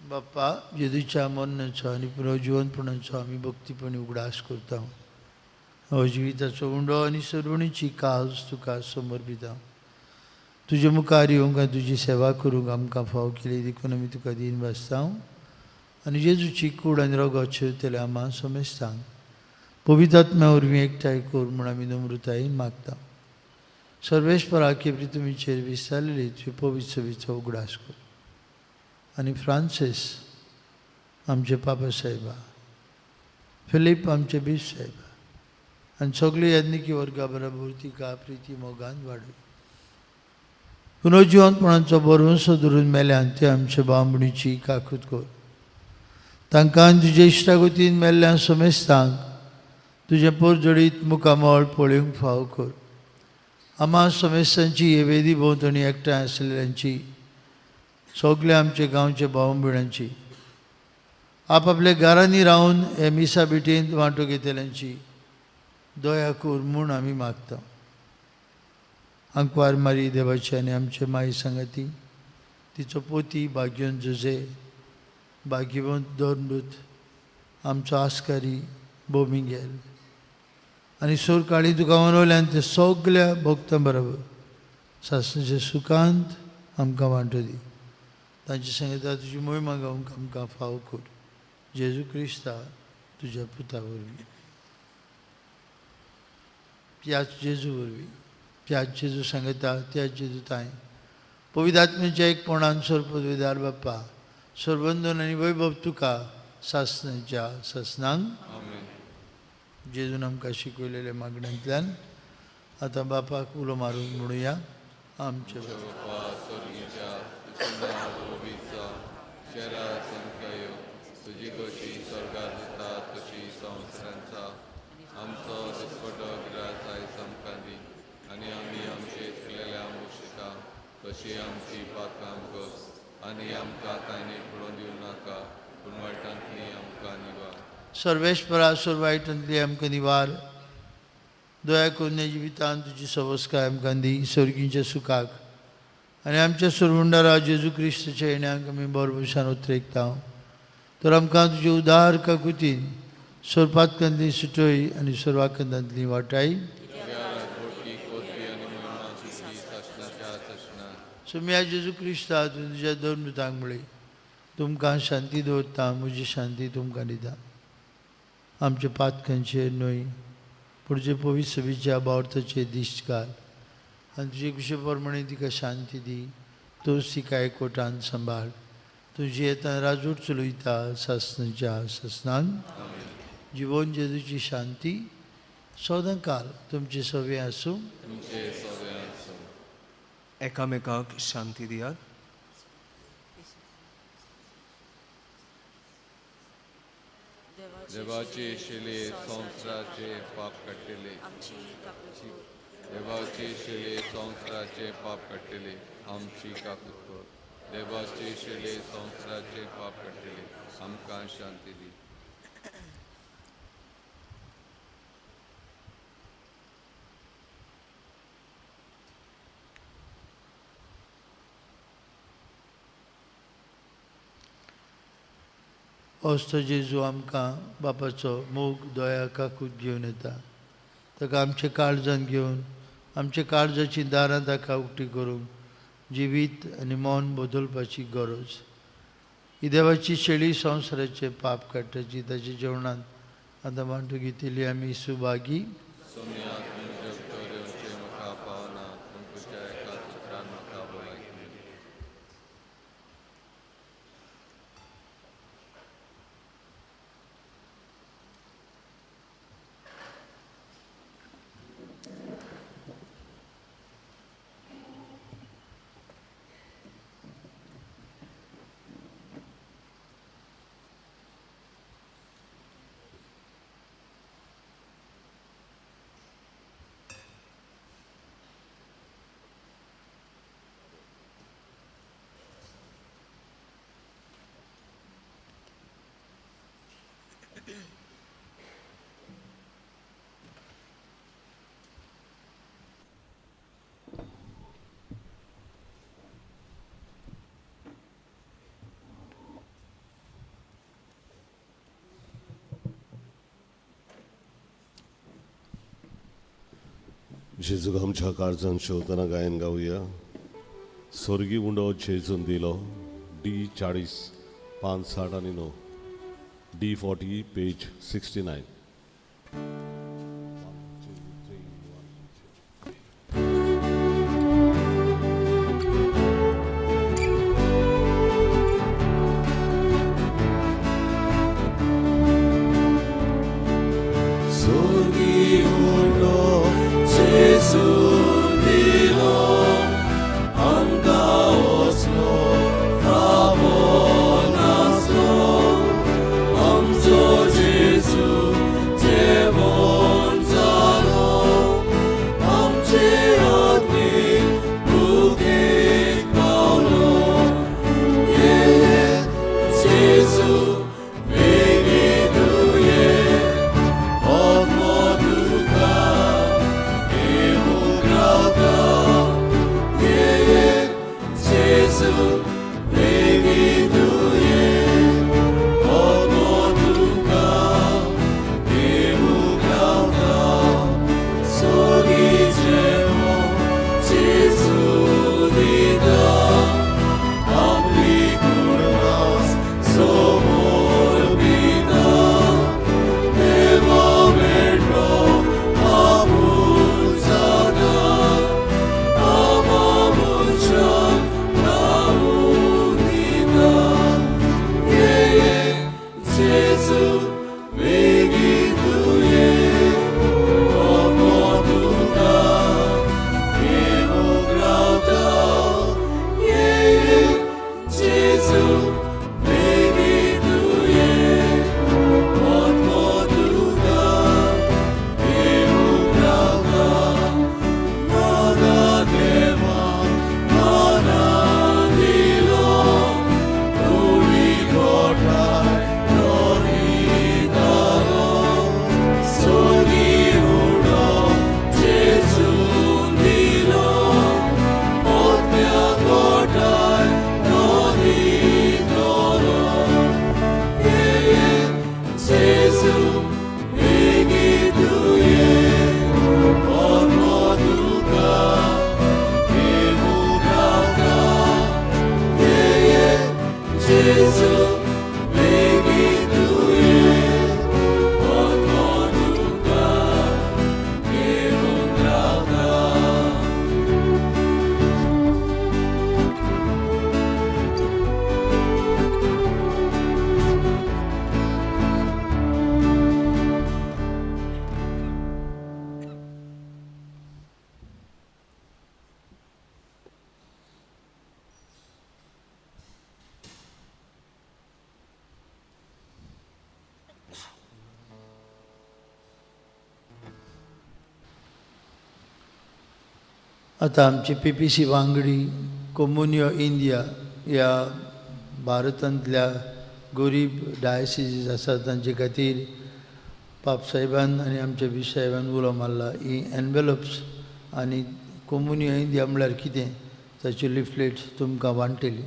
बाप्पा जेजूच्या मरणाचो आनी पुनर्जिवनपणाचो आमी भक्तीपणी उगडास करता. हो जिविताचो उंडो आनी सरवणीची कास तुका समर्पिता. तुजे मुखार येवंक आनी तुजी सेवा करूंक आमकां फाव केली. देखून आमी तुका दिन वाचता आनी जेजूची कूड आनी रगत शेवतले आम्हा समेस्तांक पवित्र आत्म्या वरवीं एकठांय कर म्हूण आमी नम्रतायेन मागता. सर्वेस्परा केप्री तुमीचेर विस्तारलेली तुजे पवित्र सभेचो उगडास कर. आनी फ्रांसीस आमचे पापा साहेबा, फिलीप आमचे बीश साहेबा आनी सगळी यज्ञिकी वर्गा बरोबर तिका प्रिती मोगान वाडय. पुनर्जिवनपणाचो बरवंसो धरून मेल्यान ते आमचे बांबणीची काकूत कर. तांकां तुजे इश्टागतीन मेल्ल्या समेस्तांक तुजे परजडीत मुखामळ पळोवंक फाव कर. आम्हा समेस्तांची येवेदी भोंवतणी एकठांय आसलेल्यांची सगल्या आमचे गांवचे भाव भयणांची आपआपल्या घरांनी रावन हे मिसा बिटींत वांटो घेतल्यांची दया कर म्हूण आमी मागता. आंकवार मारी देवाची आनी आमचे माई सांगाती तिचो पोती भाग्योन जुजे भाग्यवंत दोरनूत आमचो आस्कारी भोवमी गेल आनी सोर काळी तुका मनवल्यान ते सगल्या भक्तां बरोबर सासणाच्या सुखांत आमकां वांटो दी. तांचे संगीता तुजी मोहिमा गावंक आमकां फाव कर. जेजू क्रिस्ता तुज्या पुता वरवीं, त्याच जेजू वरवीं, त्याच जेजू सांगता, त्याच जेजू ताय पवित्र आत्म्याच्या एकपणान सोर पदवीदार बाप्पा, सोरबंदन आनी वैभव तुका सासणाच्या सासणांक जेजून आमकां शिकयलेल्या मागण्यांतल्यान आतां बापाक उलो मारून म्हणुया. आमचे शरा संख्यो तुजी कशी स्वर्गात दिता तशी संवसारांचा आमचो दिसपटो गिरात आयज आमकां दी आनी आमी आमचे केलेल्या मुशिका तशी आमची पातकां कर आनी आमकां कांय पडोवन दिवं नाका पूण वायटांतली आमकां निवार. सर्वेश्वरा सोर वायटांतली आमकां निवार. दया करून ह्या जिवितांत तुजी सवस्काय आमकां दी सर्गीच्या सुखाक आनी आमच्या सोरवंडारा जेजू क्रिस्ताच्या येण्याक आमी बरभुशान उतरेकता. तर आमकां तुजे उदार काकुतीन सोरपातकांतली सुटय आनी सोरवाकंतांतली वाटाय. सुम्या जेजू क्रिस्ता तुज्या दोन मृतांक मुळे तुमकां शांती दवरता, म्हजी शांती तुमकां दिता. आमच्या पातकांचेर न्हय पुढचे पवित्र सभेच्या बावर्थाचे दिश्ट घाल आनी तुजे कुशे प्रमाणे तिका शांती दी. तूंच तिका एकवटान सांबाळ. तुजी येता राजूट चलयता सासणाच्या सासणांक जिवन जेजूची शांती सदां काल तुमचे सवे आसूं. एकामेकाक शांती दियात. देवाचे शिले संवसाराचे पाप काडटले. देवाचे शिले संवसाराचे पाप काडटले आमची काकूत कर. देवाचे शिले संवसाराचे पाप काडटले आमकां शांती दी. असतो जेजू आमकां बापाचो मोग दया काकूत घेवन येता. ताका आमचे काळजान घेवन आमच्या काळजाची दारां ताका उक्ती करूंक जिवीत आनी मन बदलपाची गरज. ही देवाची शेळी संवसाराचे पाप काडटाची ताच्या जेवणांत आतां वांटो घेतिल्ली आमी सुभागी. जेजूक आमच्या काळजान शेवतना गायन गावया. स्वर्गी उंडो जेजून दिलो. D40 560 आनी 9. D40 page 69. Jesu, begitu odmoduka kierundrata. आता आमची PPC वांगडी कोमुनियो इंडिया या भारतांतल्या गरीब डायसिसीस आसात तांचे खातीर पाप साहेबान आनी आमच्या बिश साहेबान उलो मारला. ही एनवेलप्स आनी कोमुनियो इंडिया म्हळ्यार कितें ताच्यो लिफलेट्स तुमकां वांटली.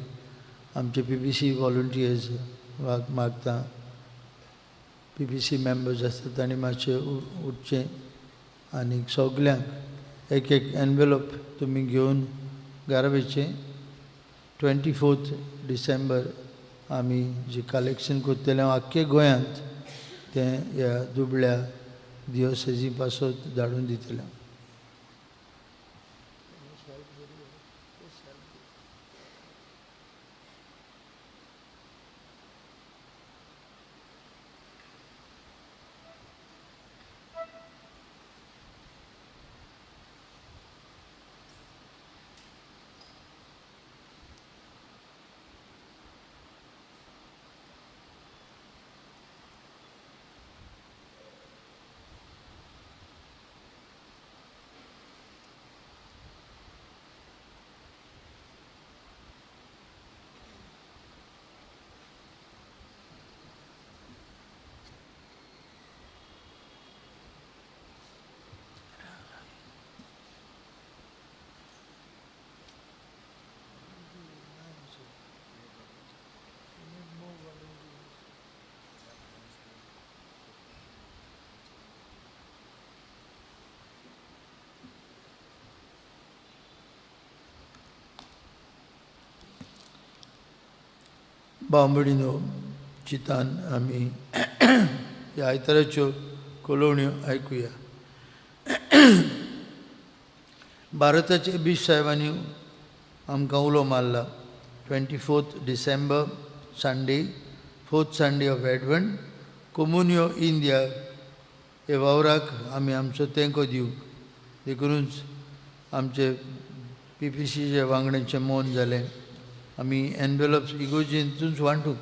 आमचे PPC वॉलंटियर्स मागता PPC मेंबर्स आसतात तांणी मातशें उठचें आनी सगल्यांक एक एनवेलप तुमी घेवन घरा वयचें. 24 डिसेंबर आमी जी कलेक्शन करतले आख्खे गोंयांत तें ह्या दुबळ्या दियोसेसी पासत धाडून दितलें. बांबडीनो चितान आमी ह्या आयताराच्यो कोलोवण्यो आयकुया. भारताचे बिश साहेबांनी आमकां उलो मारला. 24 December Sunday, 4th Sunday of Advent, कोमुनियो इंडिया हे वावराक आमी आमचो तेंको दिवंक. देखूनच आमचे PPCचे वांगड्यांचें मौन जालें. आमी एनवेलप्स इगोजेंतूच वांटू,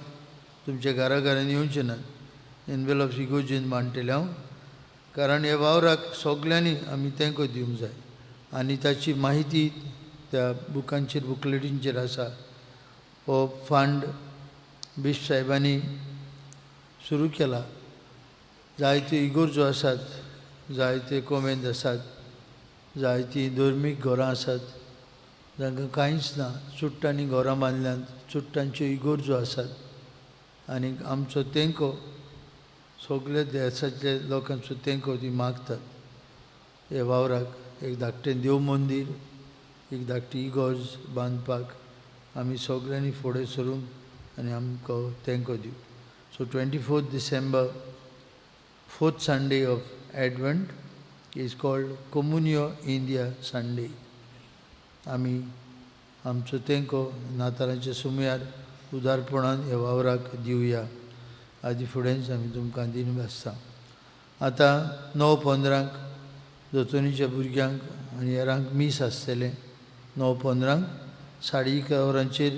तुमच्या घरा घरान येवचे नात. एनवेलप्स इगोजेन वांटले हांव, कारण ह्या वावराक सगल्यांनी आमी तेंको दिवंक जाय. आनी ताची माहिती त्या बुकांचेर बुकलेटींचेर आसा. हो फंड बिश साहेबांनी सुरू केला. जायत्यो इगोर्जो आसात, जायते कॉमेंट आसात, जायतीं धर्मीक घरां आसात जांकां कांयच ना, चुट्टांनी घरां बांदल्यांत, चुट्टांच्यो इगोर्जो आसात. आनी आमचो तेंको सगळे देशाच्या लोकांचो तेंको ती मागतात. हे वावराक एक धाकटें देव मंदीर, एक धाकटी इगोर्ज बांदपाक आमी सगळ्यांनी फुडें सरून आनी आमकां तेंको दिवं. So 24 December, 4th Sunday of Advent is called कोमुनियो इंडिया संडे. आमी आमचो तेंको नातालांच्या सुमयार उदारपणान ह्या वावराक दिवया. आदी फुडेंच आमी तुमकां दिन आसता. आतां 9:15 दोतोनीच्या भुरग्यांक आनी हेरांक मीस आसतलें. 9:15 11:30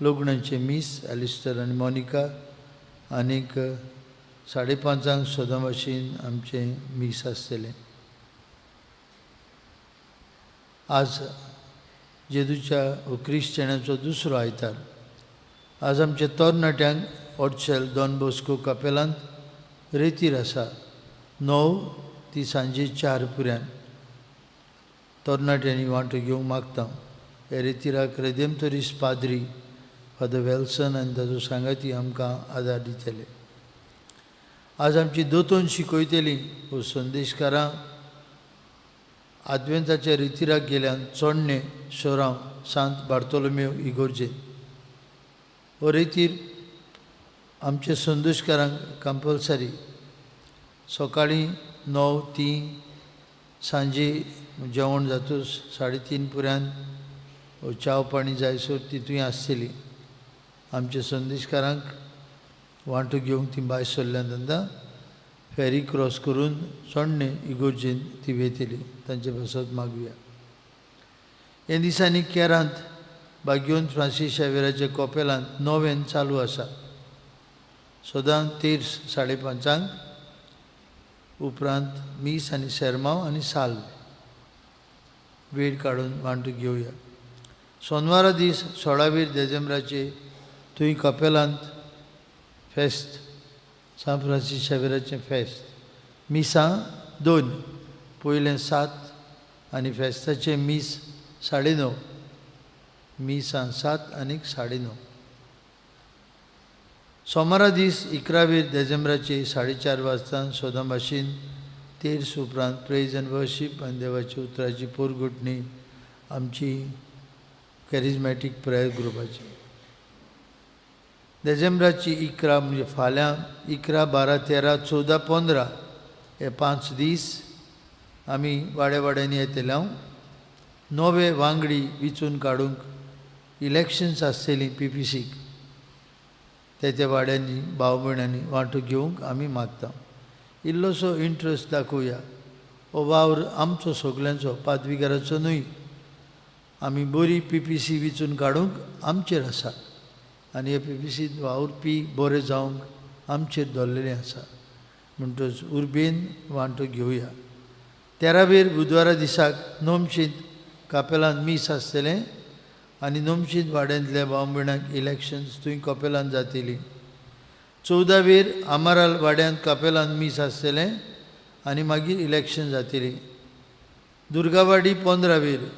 लग्नाचें मीस एलिस्टर आनी मोनिका. आनीक 5:30 सदां भाशेन आमचें मीस आसतलें. आज जेजूच्या क्रिश्चनाचो दुसरो आयतार. आज आमच्या तरणाट्यांक ओर्चेल डॉन बॉस्को कपेलांत रेतीर आसा 9 ती सांजे 4 पर्यंत. तरणाट्यांनी वांटो घेवंक मागता. हे रेतीराक रेदेमतोरीस पाद्री फादर वेल्सन आनी ताचो सांगाती आमकां आदार दितले. आज आमची दोतोन शिकयतलीं वो संदेशकारां आद्वेंताच्या रितीराक गेल्यान चोडणे शोरांव सांत बार्तोलोमेव इगोर्जेन. हो रितीर आमचे संदेशकारांक कंपल्सरी सकाळीं 9 ते सांजे जेवण जातूच 3:30 पर्यंत चाव पाणी जायसर तितूय आसतली. आमच्या संदेशकारांक वांटो घेवंक ती भायर सरल्यान तेन्ना फेरी क्रॉस करून सोण्णे इगोर्जेन ती वेतली. तांचे बसत मागुया. हे दिसांनी केरांत भाग्यवंत फ्रांसीस शावेराच्या कॉपेलांत नोवेन चालू आसा. सदां 13:30 उपरांत मीस आनी सेरमांव आनी साल वेळ काडून वांटो घेवया. सोनवारा दीस 16 डिसेंबराचे थंय कपेलांत फेस्त, सान फ्रांसीस शावेराचें फेस्त. मिसां 2, पयलें 7 आनी फेस्ताचें मीस 9:30. मिसां 7 आनी 9:30. सोमारा दीस 11 डिसेंबराचे 4:30 वाजता सोदां भाशेन तेर्स उपरांत प्रेज एंड वर्शीप आनी देवाची उतराची पोरगोटणी आमची कॅरिझमॅटीक प्रेयर ग्रुपाची. डिसेंबराची 11 म्हणजे फाल्यां 11, 12, 13, 14, 15 हे 5 दीस आमी वाड्यांनी येतले. नवे वांगडी विचून काडूंक इलेक्शन्स आसतलीं PPCक त्या वाड्यांनी भाव भयणांनी वांटो घेवंक आमी मागता. इल्लोसो इंट्रस्ट दाखोवया. हो वावर आमचो सगल्यांचो, पादविकाराचो न्हय. आमी बरी PPC विचून काडूंक आमचेर आसा आनी हे PPCत वावुरपी बरे जावंक आमचेर दवरलेलें आसा. म्हणटच उर्बेन वांटो घेवया. 13 बुधवारा दिसाक नोमशींत कापेलांत मीस आसतलें आनी नोमशींत वाड्यांतल्या भाव भयणांक इलेक्शन्स थंय कपेलांत जातलीं. 14 आमाराल वाड्यांत कापेलांत मीस आसतलें आनी मागीर इलेक्शन जातलीं. दुर्गावाडी 15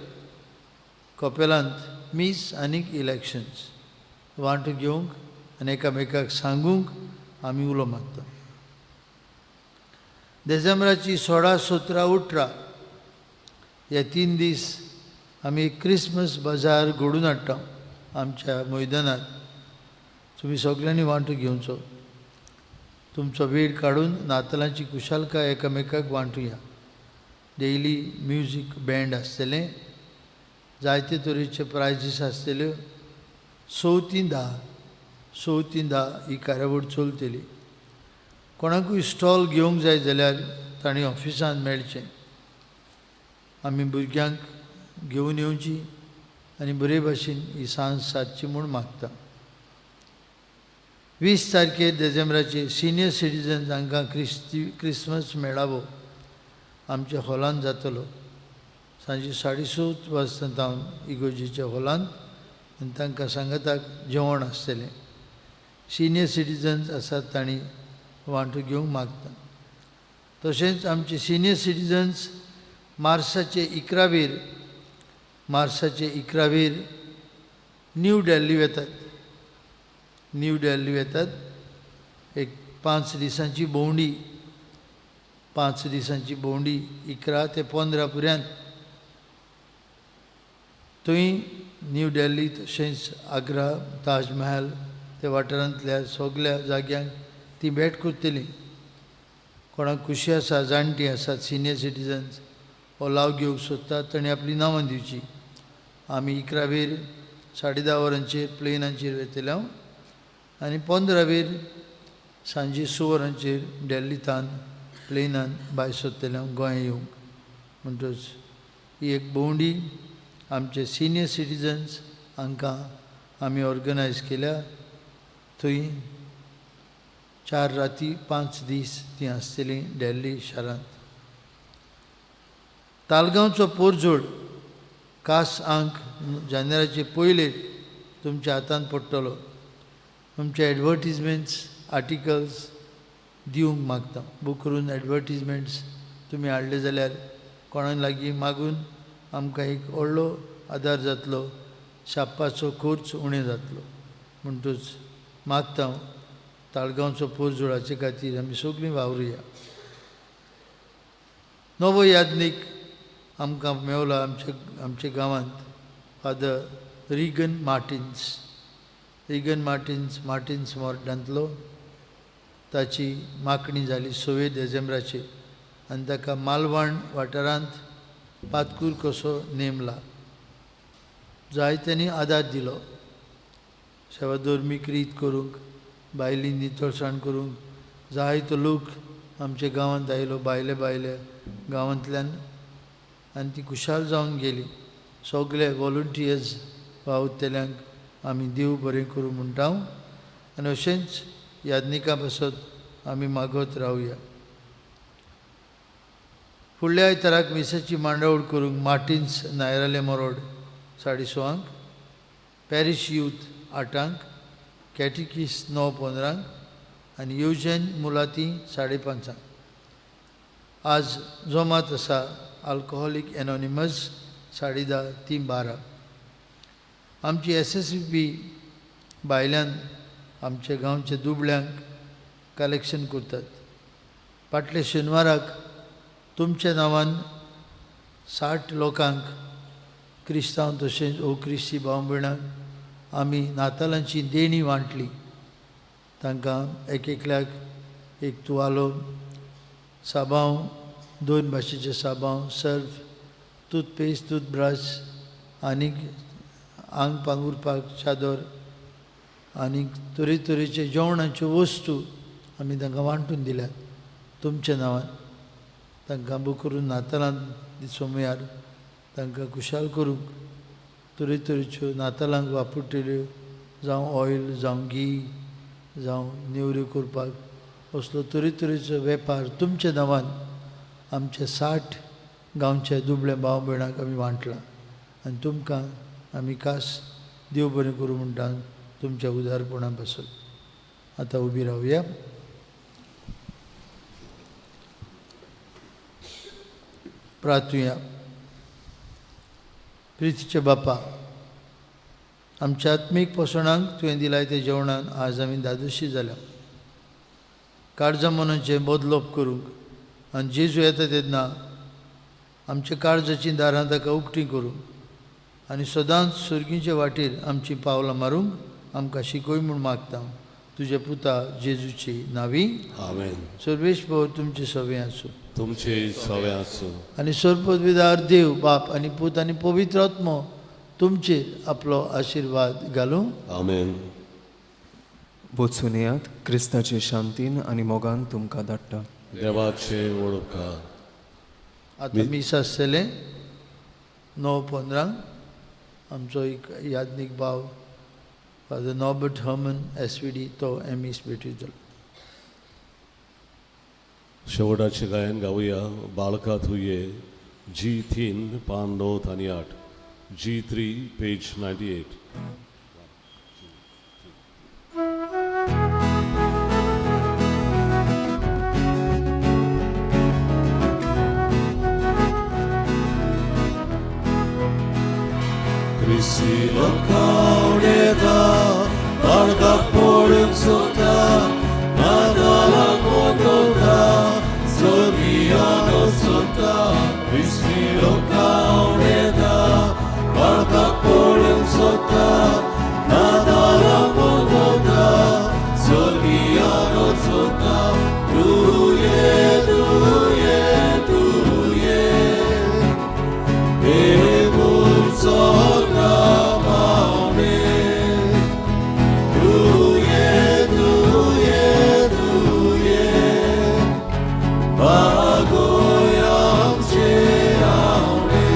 कपेलांत मीस आनी इलेक्शन्स. वांटो घेवंक आनी एकामेकाक सांगूंक आमी उलो मागता. डिसेंबराची 16, 17, 18 हे 3 दीस आमी क्रिसमस बाजार घडोवन हाडटा आमच्या मैदानांत. तुमी सगल्यांनी वांटो घेवचो. तुमचो वेळ काडून नातलांची कुशालकाय एकामेकाक वांटुया. डेली म्युजीक बँड आसतलें. जायते तरेचे प्रायजीस आसतल्यो. 6 ते 10 ही कार्यावळ चलतली. कोणाकूय स्टॉल घेवंक जाय जाल्यार ताणें ऑफिसांत मेळचें. आमी भुरग्यांक घेवन येवची आनी बरे भाशेन ही सांज सारची म्हूण मागता. 20 तारखेर डिसेंबराचे सिनियर सिटीजन्स हांकां क्रिसमस मेळावो आमच्या हॉलांत जातलो. सांजे 7:30 वाजता जावन इगोर्जेच्या हॉलांत आनी तांकां सांगाताक जेवण आसतलें. सिनियर सिटीजन्स आसात तांणी वांटो घेवंक मागता. तशेंच आमचे सिनियर सिटीजन्स मार्चाचे 11 न्यू दिल्ली वेतात. एक 5 दिसांची भोंवडी. 11 ते 15 पर्यंत थंय न्यू दिल्ली तशेंच आग्रा, ताज महल ते वाठारांतल्या सगळ्या जाग्यांक ती भेट करतली. कोणाक खुशी आसा, जाणटी आसात सिनियर सिटीजन्स हो लाव घेवंक सोदतात ताणें आपलीं नांवां दिवची. आमी 11 10:30 वरांचेर प्लेनांचेर वेतले आनी 15 सांजे 6 वरांचेर दिल्लींतल्यान प्लेनान भायर सरतले गोंया येवंक. म्हणटच ही एक भोंवडी आमचे सिनियर सिटीजन्स हांकां आमी ऑर्गनायज केल्या. थंय 4 राती 5 दीस ती आसतली दिल्ली शारांत. तालगांवचो पोरजोड कास अंक जानेराचे पयलेर तुमच्या हातांत पडटलो. तुमचे एडवर्टिजमेंट्स, आर्टिकल्स दिवंक मागता. बूक करून एडवर्टिजमेंट्स तुमी हाडले जाल्यार कोणा लागीं मागून आमकां एक व्हडलो आदार जातलो. छापपाचो खर्च उणें जातलो. म्हणटच मागता ताळगांवचो पोरजोडाचे खातीर आमी सगळीं वावरुया. नवो यादनीक आमकां मेवला आमच्या गांवांत फादर रिगन मार्टिन्स. रिगन मार्टिन्स मोर्डांतलो ताची मागणी जाली 6 डिसेंबराची आनी ताका मालवण वाठारांत पातकूर कसो नेमला. जायत्यांनी आदार दिलो. सेवाधर्मीक रीत करूंक, बायलीं नितळसाण करूंक जायतो लोक आमच्या गांवांत आयलो, भायले गांवांतल्यान, आनी ती खुशाल जावन गेली. सगळे वॉलंटियर्स वावुरतेल्यांक आमी देव बरें करूं म्हणटा आनी अशेंच यादनिका बसत आमी मागत रावया. फुडल्या आयताराक मिसाची मांडावळ करूंक मार्टिन्स नायराले मोरोड 6:30, पॅरिश यूथ 8, कॅटिकिस 9:15 आनी येवजन मुलाती 5:30. आज जोमात आसा अल्कोहोलीक एनॉनिमस 10:30 ते 12. आमची SSB भायल्यान आमच्या गांवच्या दुबळ्यांक कलेक्शन करतात. फाटल्या शेनवाराक तुमच्या नांवान 60 लोकांक, क्रिस्तांव तशेंच क्रिस्ती भाव भयणांक आमी नातालांची देणी वांटली. तांकां एकल्याक एक तुवालो, साबांव, 2 भाशेचे साबांव, सर्फ, टूथपेस्ट, टूथब्रश आनीक आंग पांगुरपाक चादर आनीक तरेतरेचे जेवणाच्यो वस्तू आमी तांकां वांटून दिल्यात तुमच्या नांवान. तांकां बू करून नातालां दिसो म्हळ्यार तांकां खुशाल करूंक तरेतरेच्यो नातालांक वापरतल्यो जावं ऑयल, जावं घी, जावं नेवऱ्यो करपाक असलो तरेतरेचो वेपार तुमच्या नांवान आमच्या 60 गांवच्या दुबळ्या भाव भयणांक आमी वांटला. आनी तुमकां आमी खास देव बरें करूं म्हणटा तुमच्या उदारपणां पासून. आतां उबी रावया. प्रार्थुया. प्रितीचे बापा, आमच्या आत्मीक पोसणांक तुवें दिलाय ते जेवणान आज आमी दादोशी जाल्या. काळजां मनाचे बदलोप करूंक आनी जेजू येता तेन्ना आमच्या काळजाची दारां ताका उक्तीं करूंक आनी सदांच सुर्गीच्या वाटेर आमची पावलां मारूंक आमकां शिकय म्हूण मागता तुजे पुता जेजूची नांवी. आमेन. सर्वेश भाव तुमचे सवे आसूं. तुमचे सवे आसूं. आनी सर्वपदवीदार देव बाप आनी पूत आनी पवित्र आत्मो तुमचेर आपलो आशिर्वाद घालूं. आमेन. वचून येयात, क्रिस्ताचे शांतीन आनी मोगान तुमकां धाडटा. देवाचे वळखार. आतां मीस आसतलें 9:15. आमचो एक यादनीक भाव फादर नॉर्बर्ट हर्मन SVD तो एमीस भेटयतलो. शेवटाचे गायन गावया. बाळका तुये G3 पान 9 आनी 8. G3 page 98. Krisi lokauneta, barka poluk sota, nadala kondota, sogiano sota. Krisi lokauneta, barka poluk sota, nadala kondota, sogiano sota. Duye, duye, duye, Devul sota maune. Duye, duye, duye, bagoyam cheaune.